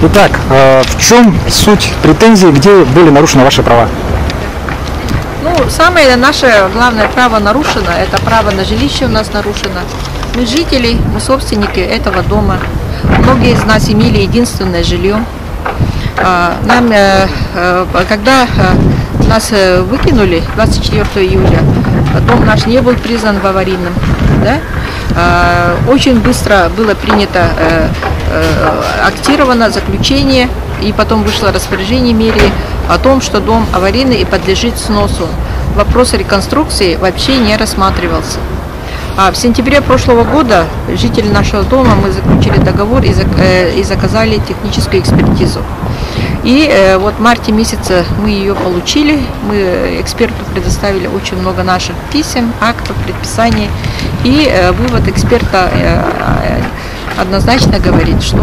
Итак, в чем суть претензий, где были нарушены ваши права? Ну, самое наше главное право нарушено, это право на жилище у нас нарушено. Мы жители, мы собственники этого дома. Многие из нас имели единственное жилье. Нам, когда нас выкинули 24 июля, дом наш не был признан аварийным. Да? Очень быстро было принято, актировано заключение, и потом вышло распоряжение мэрии о том, что дом аварийный и подлежит сносу. Вопрос реконструкции вообще не рассматривался. А в сентябре прошлого года жители нашего дома, мы заключили договор и заказали техническую экспертизу. И вот в марте месяце мы ее получили, мы эксперту предоставили очень много наших писем, актов, предписаний. И вывод эксперта однозначно говорит, что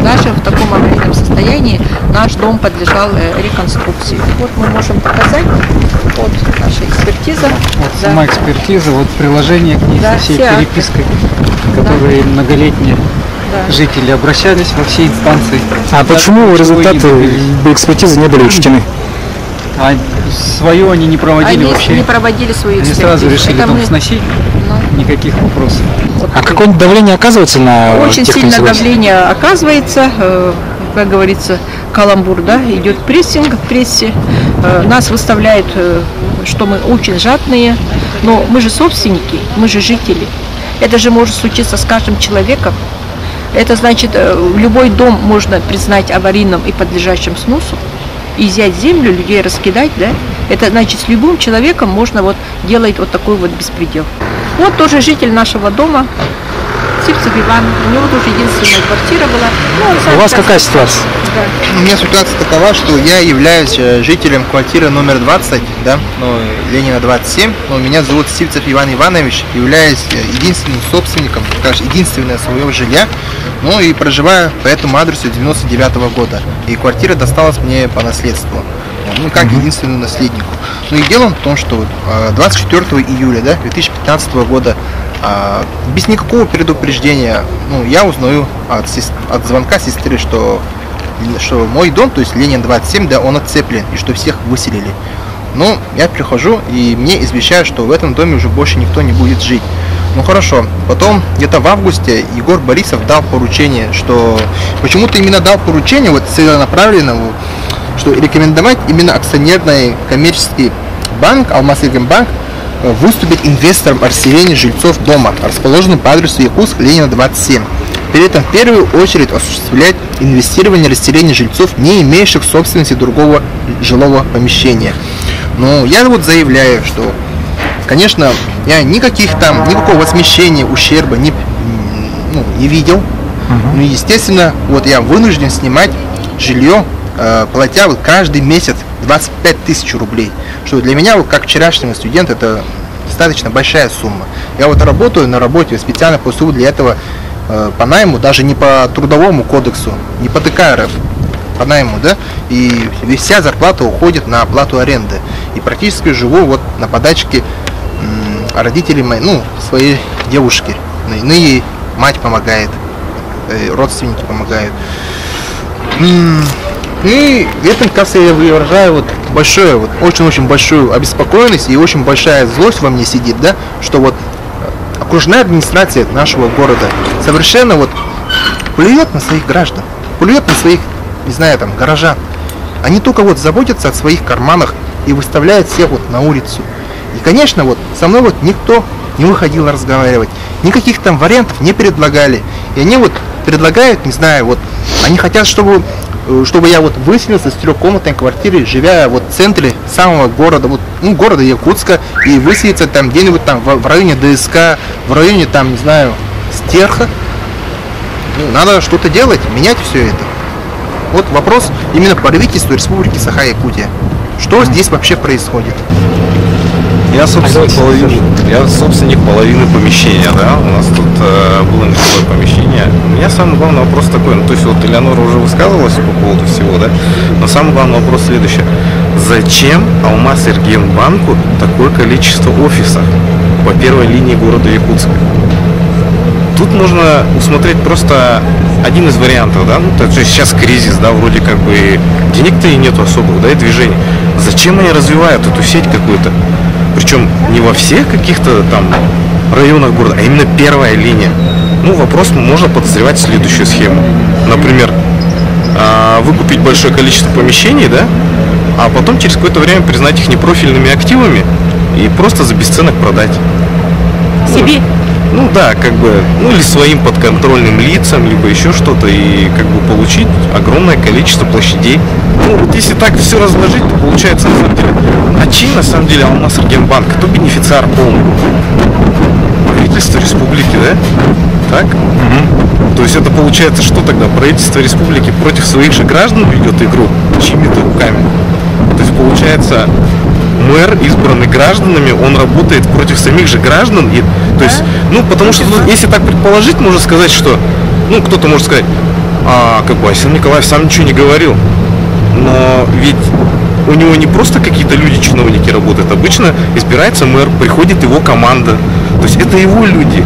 даже в таком аварийном состоянии наш дом подлежал реконструкции. Вот мы можем показать, вот наша экспертиза. Вот сама экспертиза, вот приложение к ней, да, со всей перепиской, которые многолетние жители обращались во все инстанции. А почему результаты экспертизы не были учтены? А свою они не проводили вообще? Они не проводили свою экспертизу. Они сразу решили дом сносить, никаких вопросов. А какое-то давление оказывается на очень сильное давление оказывается, как говорится, каламбур, да, идет прессинг в прессе, нас выставляют, что мы очень жадные, но мы же собственники, мы же жители. Это же может случиться с каждым человеком. Это значит, любой дом можно признать аварийным и подлежащим сносу, и взять землю, людей раскидать, да? Это значит, с любым человеком можно вот делать вот такой вот беспредел. Вот тоже житель нашего дома, Сивцев Иван, у него тоже единственная квартира была. Ну, у вас какая ситуация? Да. У меня ситуация такова, что я являюсь жителем квартиры номер 20, да, Ленина 27, но меня зовут Сивцев Иван Иванович, являюсь единственным собственником, скажем, единственное своего жилья, ну и проживаю по этому адресу 99-го года. И квартира досталась мне по наследству, ну как единственному наследнику. Ну и дело в том, что 24 июля, да, 2015 года без никакого предупреждения, ну, я узнаю от звонка сестры, что мой дом, то есть Ленин 27, да, он отцеплен, и что всех выселили. Ну, я прихожу, и мне извещают, что в этом доме уже больше никто не будет жить. Ну хорошо, потом где-то в августе Егор Борисов дал поручение, что почему-то именно дал поручение, вот целенаправленному, что рекомендовать именно акционерный коммерческий банк, Алмаз-Энергосбанк, выступить инвестором расселения жильцов дома, расположенным по адресу Якутск, Ленина 27. При этом в первую очередь осуществлять инвестирование расселения жильцов, не имеющих собственности другого жилого помещения. Но я вот заявляю, что, конечно, я никакого возмещения, ущерба не видел. Ну, естественно, вот я вынужден снимать жилье, платя вот каждый месяц 25 тысяч рублей, что для меня, вот, как вчерашнего студента, это достаточно большая сумма. Я вот работаю на работе специально по СУ для этого, по найму, даже не по трудовому кодексу, не по ТК РФ, по найму, да, и вся зарплата уходит на оплату аренды. И практически живу вот на подачке родителей моей, ну, своей девушки. Ну и мать помогает, родственники помогают. И в этом, кажется, я выражаю вот большое, вот очень-очень большую обеспокоенность и очень большая злость во мне сидит, да, что вот окружная администрация нашего города совершенно вот плюет на своих граждан, плюет на своих, не знаю, там, горожан. Они только вот заботятся о своих карманах и выставляют всех вот на улицу. И, конечно, вот со мной вот никто не выходил разговаривать, никаких там вариантов не предлагали. И они вот предлагают, не знаю, вот они хотят, чтобы я вот выселился из трехкомнатной квартиры, живя вот в центре самого города, вот, ну, города Якутска, и выселиться там где-нибудь там в районе ДСК, в районе там, не знаю, Стерха. Ну, надо что-то делать, менять все это. Вот вопрос именно правительству Республики Саха-Якутия. Что здесь вообще происходит? Я собственник половины помещения, да, у нас тут было небольшое помещение. У меня самый главный вопрос такой, ну, то есть вот Элеонора уже высказывалась по поводу всего, да, но самый главный вопрос следующий. Зачем Алмаз-Энергосбанку такое количество офисов по первой линии города Якутска? тут можно усмотреть просто один из вариантов, да, ну, то есть сейчас кризис, да, вроде как бы денег-то и нету особых, да, и движений. Зачем они развивают эту сеть какую-то? Причем не во всех каких-то там районах города, а именно первая линия. Ну, вопрос можно подозревать следующую схему. Например, выкупить большое количество помещений, да, а потом через какое-то время признать их непрофильными активами и просто за бесценок продать. Себе? Ну да, как бы, ну или своим подконтрольным лицам, либо еще что-то, и как бы получить огромное количество площадей. Ну вот если так все разложить, то получается на самом деле, а чей на самом деле Алмаз-Регионбанк? Кто бенефициар полный? Правительство республики, да? Так? Угу. То есть это получается, что тогда? Правительство республики против своих же граждан ведет игру чьими-то руками. То есть получается, мэр, избранный гражданами, он работает против самих же граждан. И, то есть, ну, потому что, если так предположить, можно сказать, что, ну, кто-то может сказать, как бы Василий Николаев сам ничего не говорил. Но ведь у него не просто какие-то люди, чиновники работают. Обычно избирается мэр, приходит его команда. То есть это его люди.